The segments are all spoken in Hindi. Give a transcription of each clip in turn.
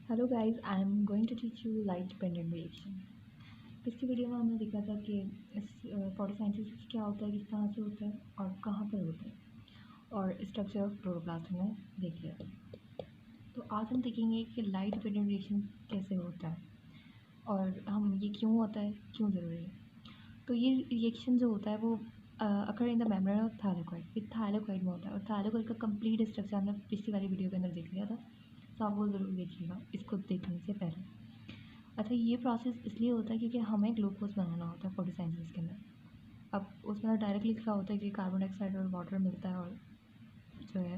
Hello guys, I am going to teach you light dependent reaction. पिछली वीडियो में हमने देखा था कि इस फोटोसिंथेसिस क्या होता है, किस तरह से होता है और कहाँ पर होता है, और स्ट्रक्चर ऑफ क्लोरोप्लास्ट हमने देख लिया था। तो आज हम देखेंगे कि लाइट डिपेंडेंट रिएक्शन कैसे होता है और हम ये क्यों होता है, क्यों ज़रूरी है। तो ये रिएक्शन जो होता है वो occur in the membrane of thylakoid, ये थायलाकोइड में होता है। और थायलाकोइड का कंप्लीट स्ट्रक्चर हमने पिछली वाली वीडियो के अंदर देख लिया था, तो आप वो ज़रूर देखिएगा इसको देखने से पहले। अच्छा, ये प्रोसेस इसलिए होता है क्योंकि हमें ग्लूकोज बनाना होता है फोटोसिंथेसिस के अंदर। अब उसमें डायरेक्टली लिखा होता है कि कार्बन डाइऑक्साइड और वाटर मिलता है और जो है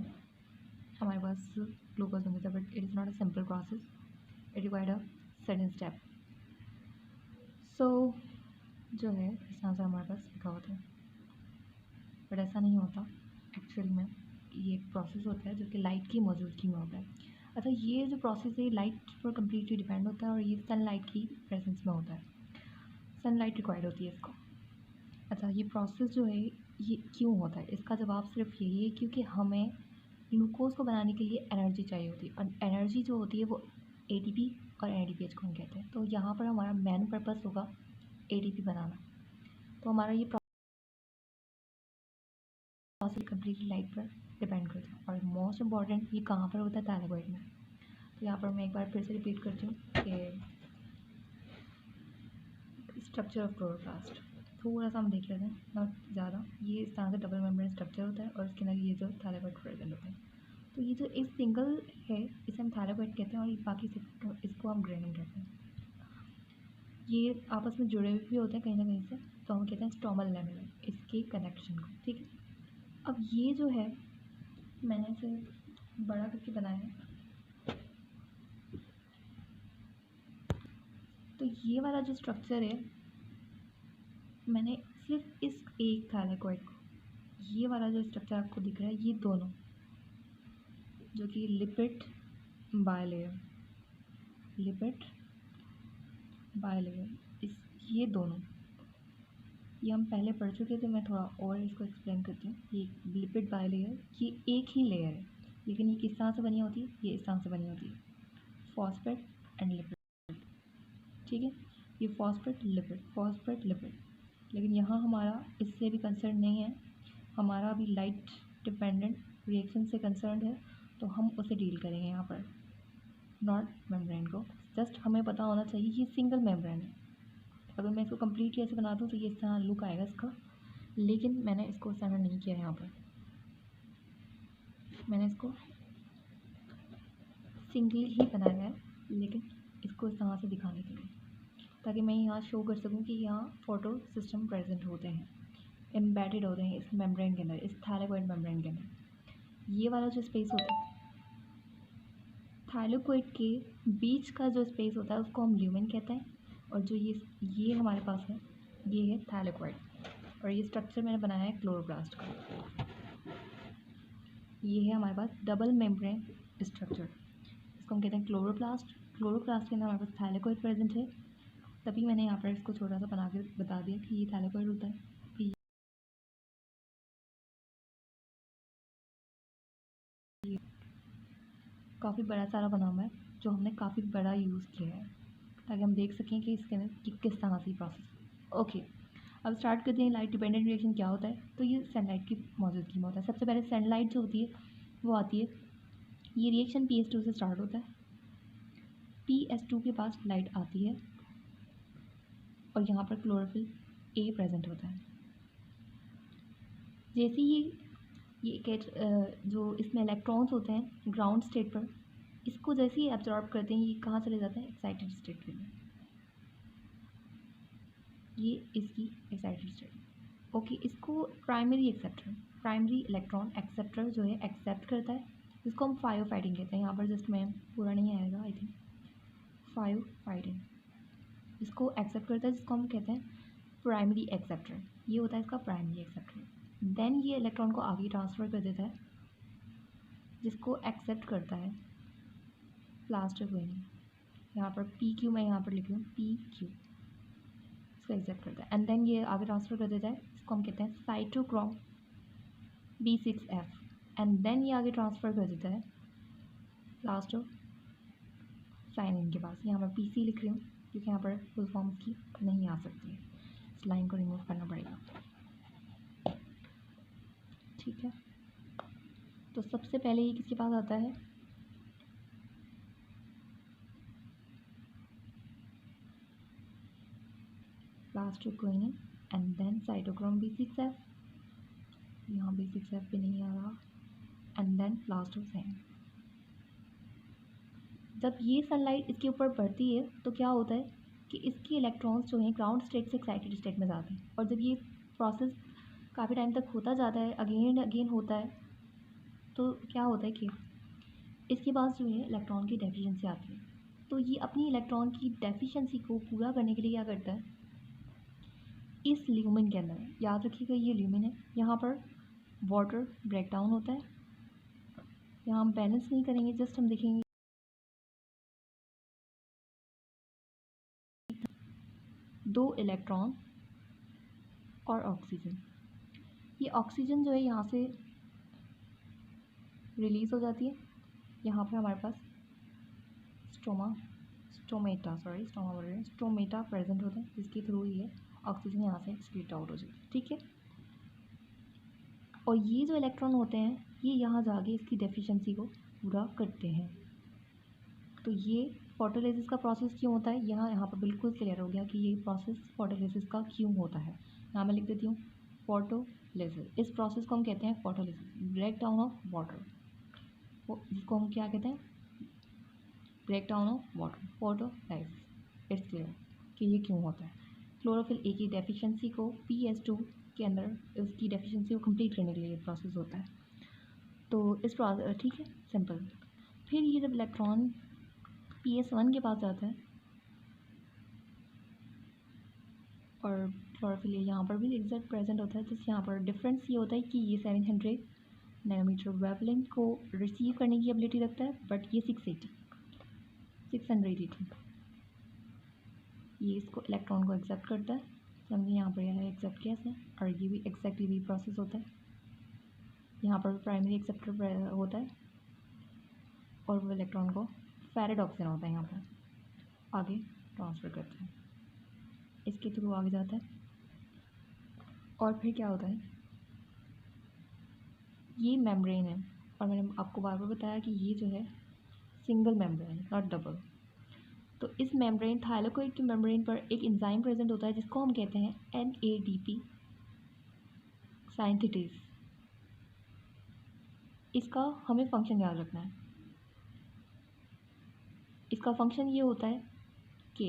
हमारे पास ग्लूकोज बन जाता है, but it is not a simple process, it required a sudden step. So जो है इस तरह से हमारे पास लिखा होता है, बट ऐसा नहीं होता एक्चुअल में। ये एक प्रोसेस होता है जो कि लाइट की मौजूदगी में होता है। अच्छा, ये जो प्रोसेस है लाइट पर कम्प्लीटली डिपेंड होता है और ये सनलाइट की प्रेजेंस में होता है। सनलाइट रिक्वायर्ड होती है इसको। अच्छा, ये प्रोसेस जो है ये क्यों होता है, इसका जवाब सिर्फ यही है क्योंकि हमें ग्लूकोज को बनाने के लिए एनर्जी चाहिए होती है, और एनर्जी जो होती है वो एटीपी और एनएडीपीएच को हम कहते हैं। तो यहाँ पर हमारा मेन पर्पस होगा एटीपी बनाना। तो हमारा ये प्रोसेस कम्प्लीटली लाइट पर डिपेंड करता है। और मोस्ट इम्पॉर्टेंट ये कहाँ पर होता है, थायराइड में। तो यहाँ पर मैं एक बार फिर से रिपीट करती हूँ कि स्ट्रक्चर ऑफ क्लोरोप्लास्ट थोड़ा सा हम देख लेते हैं, नॉट ज़्यादा। ये इस तरह से डबल मेम्ब्रेन स्ट्रक्चर होता है और इसके अंदर ये जो थायराइड प्रेजेंट होता है। तो ये जो एक सिंगल है इसे हम थायराइड कहते हैं, और ये बाकी इसको हम ग्रेनिन कहते हैं। ये आपस में जुड़े हुए भी होते हैं कहीं ना कहीं से, तो हम कहते हैं स्टोमल लेमेला इसके कनेक्शन को। ठीक है, अब ये जो है मैंने इसे बड़ा करके बनाया है। तो ये वाला जो स्ट्रक्चर है मैंने सिर्फ इस एक थायलाकोइड को, ये वाला जो स्ट्रक्चर आपको दिख रहा है, ये दोनों जो कि लिपिड बायलेयर, लिपिड बायलेयर, इस ये दोनों ये हम पहले पढ़ चुके थे। मैं थोड़ा और इसको एक्सप्लेन करती हूँ। ये लिपिड बायलेयर ये एक ही लेयर है, लेकिन ये किस तरह से बनी होती है, ये इस तरह से बनी होती है, फॉस्फेट एंड लिपिड। ठीक है, ये फॉस्फेट लिपिड, फॉस्फेट लिपिड। लेकिन यहाँ हमारा इससे भी कंसर्न नहीं है, हमारा अभी लाइट डिपेंडेंट रिएक्शन से कंसर्न है, तो हम उसे डील करेंगे यहाँ पर, नॉट मेम्ब्रेन को। जस्ट हमें पता होना चाहिए ये सिंगल मेम्ब्रेन है। अगर मैं इसको कम्प्लीटली ऐसे बना दूँ तो ये इस तरह लुक आएगा इसका, लेकिन मैंने इसको इस तरह नहीं किया है। यहाँ पर मैंने इसको सिंगल ही बनाया है, लेकिन इसको इस तरह से दिखाने के लिए, ताकि मैं यहाँ शो कर सकूँ कि यहाँ फोटो सिस्टम प्रेजेंट होते हैं, एम्बेडेड होते हैं इस मेम्ब्रेन के अंदर, इस थायलाकोइड मेम्ब्रेन के अंदर। ये वाला जो स्पेस होता है थायलाकोइड के बीच का, जो स्पेस होता है उसको हम ल्यूमेन कहते हैं। और जो ये हमारे पास है ये है थायलाकोइड, और ये स्ट्रक्चर मैंने बनाया है क्लोरोप्लास्ट का। ये है हमारे पास डबल मेम्ब्रेन स्ट्रक्चर, इसको हम कहते हैं क्लोरोप्लास्ट। क्लोरोप्लास्ट के अंदर हमारे पास थायलाकोइड प्रेजेंट है, तभी मैंने यहाँ पर इसको छोटा सा बना के बता दिया कि ये थायलाकोइड होता है। काफ़ी बड़ा सारा बना हुआ है, जो हमने काफ़ी बड़ा यूज़ किया है, ताकि हम देख सकें कि इसके अंदर कि किस तरह से प्रोसेस। ओके, अब स्टार्ट करते हैं लाइट डिपेंडेंट रिएक्शन क्या होता है। तो ये सनलाइट की मौजूदगी में होता है। सबसे पहले सनलाइट जो होती है वो आती है, ये रिएक्शन PS2 से स्टार्ट होता है। PS2 के पास लाइट आती है और यहाँ पर क्लोरोफिल A प्रेजेंट होता है। जैसे ये जो इसमें इलेक्ट्रॉन्स होते हैं ग्राउंड स्टेट पर, इसको जैसे ही एब्जॉर्ब करते हैं ये कहाँ चले जाते हैं, एक्साइटेड स्टेट के लिए। ये इसकी एक्साइटेड स्टेट। ओके, इसको primary acceptor, primary electron acceptor जो है एक्सेप्ट करता है, जिसको हम फाइटिंग कहते हैं। यहाँ पर जस्ट मैं पूरा नहीं आएगा आई थिंक, फाइटिंग इसको एक्सेप्ट करता है, जिसको हम कहते हैं प्राइमरी एक्सेप्टर। ये होता है इसका प्राइमरी एक्सेप्टर। देन ये इलेक्ट्रॉन को आगे ट्रांसफ़र कर देता है, जिसको एक्सेप्ट करता है प्लास्टिक वेनिंग। यहाँ पर PQ मैं यहाँ पर लिख रही हूँ, PQ इसको एक्सेप्ट करता है। एंड देन ये आगे ट्रांसफ़र कर देता है, इसको हम कहते हैं साइटोक्रोम B6F। एंड देन ये आगे ट्रांसफ़र कर देता है प्लास्टो साइन इनके पास, यहाँ पर PC लिख रही हूँ क्योंकि यहाँ पर फुल फॉर्म की नहीं आ सकती है, इस लाइन को रिमूव करना पड़ेगा। ठीक है, तो सबसे पहले ये किसके पास आता है, प्लास्टोक्विनिन एंड देन साइटोक्रोम B6F, यहाँ B6F भी नहीं आ रहा, एंड देन प्लास्टोसाइन। जब ये सनलाइट इसके ऊपर पड़ती है तो क्या होता है कि इसके इलेक्ट्रॉन्स जो हैं ग्राउंड स्टेट से एक्साइटेड स्टेट में जाते हैं, और जब ये प्रोसेस काफ़ी टाइम तक होता जाता है, अगेन एंड अगेन होता है, तो क्या होता है कि इसके पास जो है इलेक्ट्रॉन की डेफिशिएंसी आती है। तो ये अपनी इलेक्ट्रॉन की डेफिशिएंसी को पूरा करने के लिए क्या करता है, इस ल्यूमेन के अंदर, याद रखिएगा ये ल्यूमेन है, यहाँ पर वाटर ब्रेक डाउन होता है। यहाँ हम बैलेंस नहीं करेंगे, जस्ट हम देखेंगे 2 इलेक्ट्रॉन और ऑक्सीजन। ये ऑक्सीजन जो है यहाँ से रिलीज़ हो जाती है, यहाँ पर हमारे पास स्टोमेटा प्रेजेंट होता है, जिसके थ्रू ये ऑक्सीजन यहाँ से स्प्लिट आउट हो जाती है। ठीक है, और ये जो इलेक्ट्रॉन होते हैं ये यहाँ जाके इसकी डेफिशिएंसी को पूरा करते हैं। तो ये फोटोलिसिस का प्रोसेस क्यों होता है, यहाँ पर बिल्कुल क्लियर हो गया कि ये प्रोसेस फोटोलिसिस का क्यों होता है। यहाँ मैं लिख देती हूँ फोटोलिसिस, इस प्रोसेस को हम कहते हैं photolysis, break down of water, जिसको हम क्या कहते हैं, break down of water, photolysis. It's clear कि ये क्यों होता है। क्लोरोफिल ए की डेफिशिएंसी को PS2 के अंदर उसकी डेफिशिएंसी को कंप्लीट करने के लिए ये प्रोसेस होता है। तो इस प्रोसेस, ठीक है, सिंपल। फिर ये जब इलेक्ट्रॉन PS1 के पास जाता है, और क्लोरोफिल ए यहाँ पर भी एग्जैक्ट प्रेजेंट होता है, जिस यहाँ पर डिफरेंस ये होता है कि ये 700 नैनोमीटर वेवलेंथ को रिसीव करने की एबिलिटी रखता है, बट ये 682 ये इसको इलेक्ट्रॉन को एक्सेप्ट करता है। समझिए यहाँ पर यह एक्सेप्ट कैसे, और ये भी एक्जैक्टली भी प्रोसेस होता है। यहाँ पर प्राइमरी एक्सेप्टर होता है और वो इलेक्ट्रॉन को फेरेड ऑक्सीजन होता है यहाँ पर आगे ट्रांसफ़र करता है, इसके थ्रू आगे जाता है। और फिर क्या होता है, ये मेम्ब्रेन है, और मैंने आपको बार बार बताया कि ये जो है सिंगल मेम्ब्रेन नॉट डबल। तो इस मेम्ब्रेन, थाइलाकोइड के मेम्ब्रेन पर एक एंजाइम प्रेजेंट होता है जिसको हम कहते हैं NADP सिंथेटेज। इसका हमें फंक्शन याद रखना है। इसका फंक्शन ये होता है कि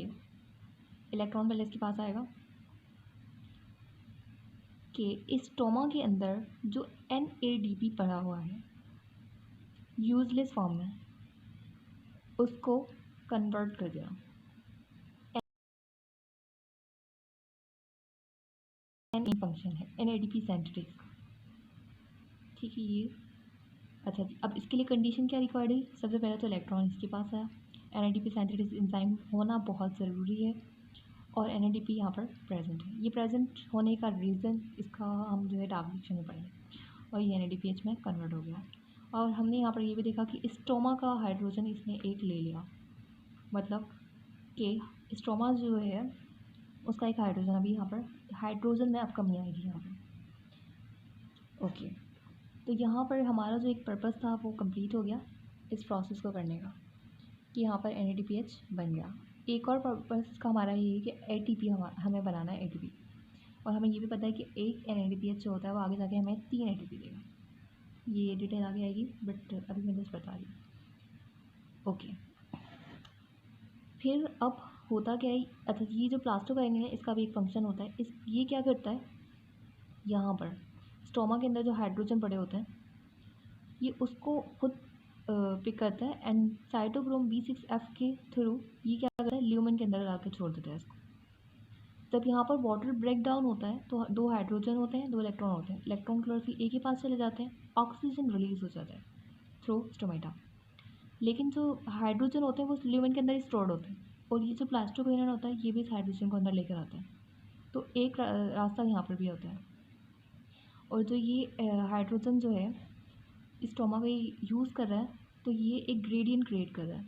इलेक्ट्रॉन पहले इसके पास आएगा कि इस स्टोमा के अंदर जो NADP पड़ा हुआ है यूजलेस फॉर्म में, उसको कन्वर्ट कर देना फंक्शन है NADP सिंथेटेज। ठीक है, ये अच्छा जी। अब इसके लिए कंडीशन क्या रिक्वायर्ड है, सबसे पहले तो इलेक्ट्रॉन इसके पास आया, NADP सिंथेटेज एंजाइम होना बहुत ज़रूरी है, और NADP यहाँ पर प्रेजेंट है। ये प्रेजेंट होने का रीज़न इसका हम जो है डार्क डिक्शन में पढ़ेंगे, और ये NADPH में कन्वर्ट हो गया। और हमने यहाँ पर ये भी देखा कि स्टोमा का हाइड्रोजन इसने एक ले लिया, मतलब कि स्टोमा जो है उसका एक हाइड्रोजन, अभी यहाँ पर हाइड्रोजन में अब कमी आएगी यहाँ पर। ओके, तो यहाँ पर हमारा जो एक पर्पस था वो कंप्लीट हो गया इस प्रोसेस को करने का, कि यहाँ पर NADPH बन गया। एक और पर्पस का हमारा ये है कि ATP हमें बनाना है ATP, और हमें ये भी पता है कि एक NADPH जो होता है वो आगे जाके हमें 3 ATP देगा। ये डिटेल आगे आएगी, बट अभी मैं जस्ट बता रही हूँ। ओके, फिर अब होता क्या है, अच्छा ये जो प्लास्टोकाइनिन है इसका भी एक फंक्शन होता है। ये क्या करता है, यहाँ पर स्टोमा के अंदर जो हाइड्रोजन पड़े होते हैं ये उसको खुद पिक करता है, एंड साइटोक्रोम B6F के थ्रू ये क्या करता है, ल्यूमेन के अंदर ला के छोड़ देता है इसको। जब यहाँ पर वाटर ब्रेक डाउन होता है तो 2 हाइड्रोजन होते हैं, 2 इलेक्ट्रॉन होते हैं, इलेक्ट्रॉन क्लोरोफिल ए के पास चले जाते हैं, ऑक्सीजन रिलीज हो जाता है थ्रू स्टोमेटा। लेकिन जो हाइड्रोजन होते हैं वो ल्यूमेन के अंदर स्टोर्ड होते हैं, और ये जो प्लास्टोकाइनिन होता है ये भी इस हाइड्रोजन को अंदर लेकर आता है। तो एक रास्ता यहाँ पर भी होता है, और जो ये हाइड्रोजन जो है स्टोमा का यूज़ कर रहा है, तो ये एक ग्रेडियंट क्रिएट कर रहा है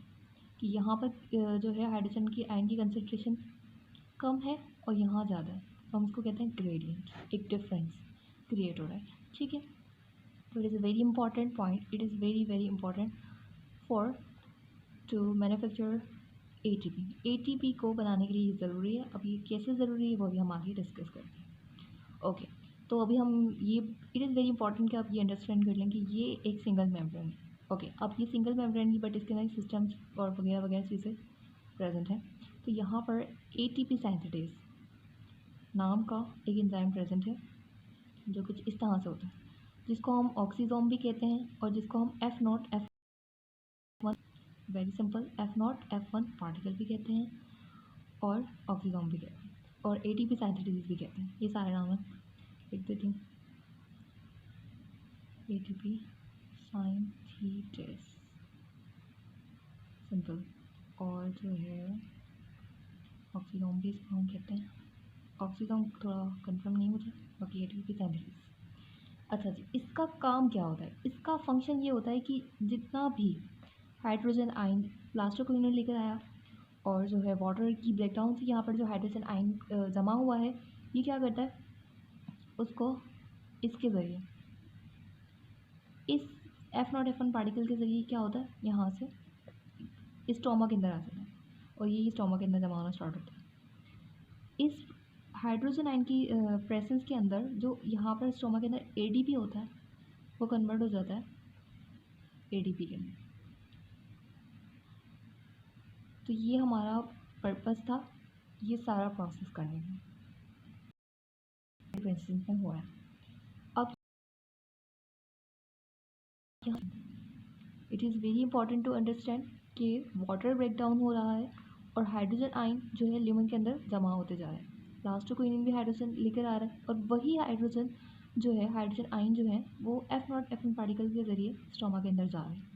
कि यहाँ पर जो है हाइड्रोजन की आयन की कंसंट्रेशन कम है और यहाँ ज़्यादा है, तो हम इसको कहते हैं ग्रेडियंट, एक डिफरेंस क्रिएट हो रहा है, ठीक है। तो it is a very important point, it is very very important for to manufacture ATP को बनाने के लिए ये ज़रूरी है। अब ये कैसे ज़रूरी है वो भी हम आगे डिस्कस करते हैं। ओके, तो अभी हम ये इट इज़ वेरी इंपॉर्टेंट कि आप ये अंडरस्टैंड कर लें कि ये एक सिंगल मेम्ब्रेन है। ओके, अब ये सिंगल मेम्ब्रेन की बट इसके अंदर सिस्टम्स और वगैरह वगैरह चीज़ें प्रेजेंट हैं। तो यहाँ पर एटीपी सिंथेटेज नाम का एक एंजाइम प्रेजेंट है जो कुछ इस तरह से होता है, जिसको हम ऑक्सीजोम भी कहते हैं और जिसको हम F0 F1 very simple F0 F1 particle भी कहते हैं और ऑक्सीजोम भी कहते हैं और एटीपी सिंथेटेज भी कहते हैं। ये सारे नाम हैं, लिख देती हूँ। एटीपी सिंथेटेज सिंपल, और जो है ऑक्सीजोम भी इसको हम कहते हैं। ऑक्सीजोम थोड़ा कंफर्म नहीं मुझे, बाकी एटीपी सिंथेटेज। अच्छा जी, इसका काम क्या होता है? इसका फंक्शन ये होता है कि जितना भी हाइड्रोजन आयन प्लास्टर क्लीनर लेकर आया और जो है वाटर की ब्रेकडाउन से यहाँ पर जो हाइड्रोजन आयन जमा हुआ है, ये क्या करता है, उसको इसके ज़रिए इस F0 F1 पार्टिकल के ज़रिए क्या होता है, यहाँ से स्टोमा के अंदर आ जाता है और ये स्टोमा के अंदर जमा होना स्टार्ट होता है। इस हाइड्रोजन आयन की प्रेजेंस के अंदर जो यहाँ पर स्टोमा के अंदर एडीपी होता है वो कन्वर्ट हो जाता है एडीपी के अंदर। तो ये हमारा पर्पस था ये सारा प्रोसेस करने का, इंस्टेंस में हुआ है। अब it is very important to understand कि वाटर ब्रेक डाउन हो रहा है और हाइड्रोजन आयन जो है ल्यूमेन के अंदर जमा होते जा रहा है। प्लास्टोक्विनिन भी हाइड्रोजन लेकर आ रहा है और वही हाइड्रोजन जो है हाइड्रोजन आयन जो है वो F0 F1 पार्टिकल के ज़रिए स्टोमा के अंदर जा रहा है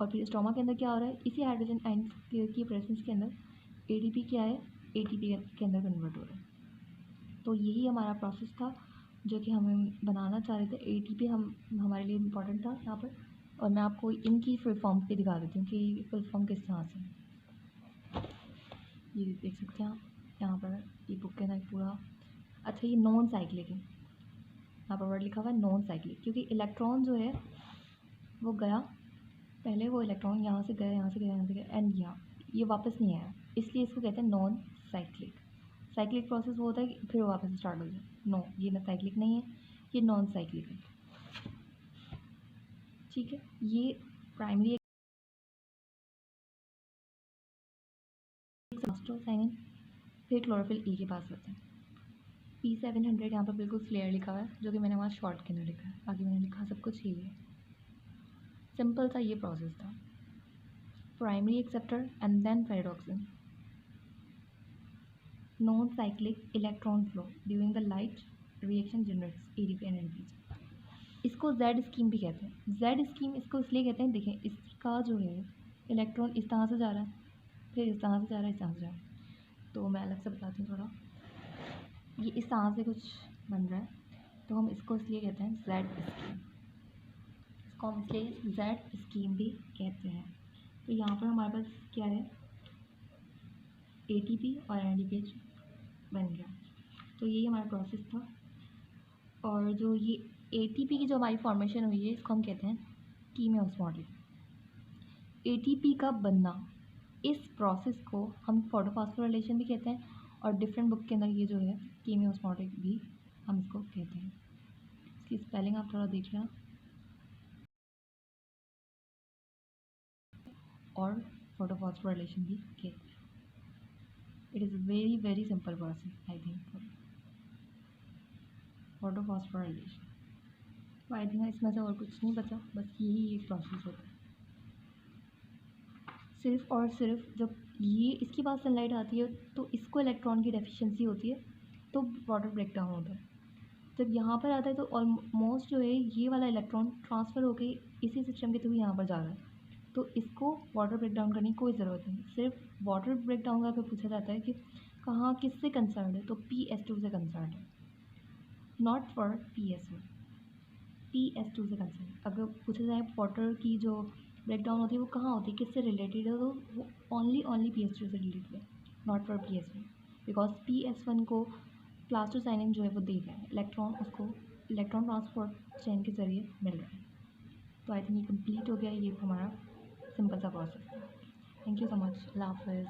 और फिर स्टोमा के अंदर क्या हो रहा है, इसी हाइड्रोजन आयन की प्रेजेंस के अंदर एडीपी क्या है, एटीपी के अंदर कन्वर्ट हो रहा है। तो यही हमारा प्रोसेस था जो कि हमें बनाना चाह रहे थे। एटीपी हम हमारे लिए इम्पोर्टेंट था यहाँ पर, और मैं आपको इनकी फुल फॉर्म पे दिखा देती हूँ कि फुल फॉर्म किस तरह से। ये देख सकते हैं आप यहाँ पर, ये बुक के अंदर पूरा। अच्छा, ये नॉन साइक्लिक है, यहाँ पर वर्ड लिखा हुआ है नॉन साइक्लिक, क्योंकि इलेक्ट्रॉन जो है वो गया, पहले वो इलेक्ट्रॉन यहाँ से गया, यहाँ से गया, यहाँ से गया, एंड यहाँ ये वापस नहीं आया, इसलिए इसको कहते हैं नॉन साइक्लिक। साइक्लिक प्रोसेस वो होता है कि फिर वापस स्टार्ट हो जाए। नो, ये ना साइक्लिक नहीं है, ये नॉन साइक्लिक है, ठीक है। ये प्राइमरी साइनिन, फिर क्लोरोफिल ई के पास होता है। P700 यहाँ पर बिल्कुल क्लियर लिखा हुआ है, जो कि मैंने वहाँ शॉर्ट के अंदर लिखा है, बाकी मैंने लिखा सब कुछ यही है। सिंपल सा ये प्रोसेस था, primary acceptor and then ferredoxin, non cyclic electron flow during the light reaction generates ADP and NPG. इसको जेड स्कीम भी कहते हैं। जेड स्कीम इसको इसलिए कहते हैं, देखें इसका जो है इलेक्ट्रॉन इस तरह से जा रहा है, फिर इस तरह से जा रहा है, इस तरह से जा रहा है, तो मैं अलग से बताती हूँ थोड़ा। ये इस तरह से कुछ बन रहा है, तो हम इसको इसलिए कहते हैं जेड स्कीम, इसको हम इसलिए जेड स्कीम भी कहते हैं। तो यहाँ पर हमारे पास क्या है, एटीपी और एनएडीपीएच बन गया। तो यही हमारा प्रोसेस था, और जो ये एटीपी की जो हमारी फॉर्मेशन हुई है इसको हम कहते हैं कीमियोस्मोटिक। एटीपी का बनना, इस प्रोसेस को हम फोटोफॉस्फोराइलेशन भी कहते हैं, और डिफरेंट बुक के अंदर ये जो है कीमियोस्मोटिक भी हम इसको कहते हैं। इसकी स्पेलिंग आप थोड़ा देख लेना, और फोटोफॉस्फोराइलेशन भी कहते हैं। It is very very simple process I think, photophosphorylation. तो आई थिंक इसमें से और कुछ नहीं बचा, बस यही एक प्रोसेस होता है। सिर्फ और सिर्फ जब ये इसके पास सनलाइट आती है तो इसको इलेक्ट्रॉन की डेफिशिएंसी होती है, तो वाटर ब्रेक डाउन होता है। जब यहाँ पर आता है तो ऑलमोस्ट जो है ये वाला इलेक्ट्रॉन ट्रांसफ़र होकर इसी सिस्टम के थ्रू यहाँ पर जा रहा है, तो इसको वाटर ब्रेक डाउन करने की कोई ज़रूरत नहीं। सिर्फ वाटर ब्रेक डाउन का अगर पूछा जाता है कि कहाँ किससे कंसर्न है, तो PS2 से कंसर्न है, नॉट फॉर PS1, PS2 से कंसर्न। अगर पूछा जाए वाटर की जो ब्रेक डाउन होती है वो कहाँ होती है, किससे रिलेटेड है, तो वो ओनली PS2 से रिलेटेड है, not for PS1, because PS1 को प्लास्टोसाइनिन जो है वो दे रहा है, इलेक्ट्रॉन उसको इलेक्ट्रॉन ट्रांसपोर्ट चेन के ज़रिए मिल रहा है। तो आई थिंक ये कंप्लीट हो गया, ये हमारा सिंपल सा प्रोसेस है। थैंक यू सो मच, अल्लाह हाफ़िज़।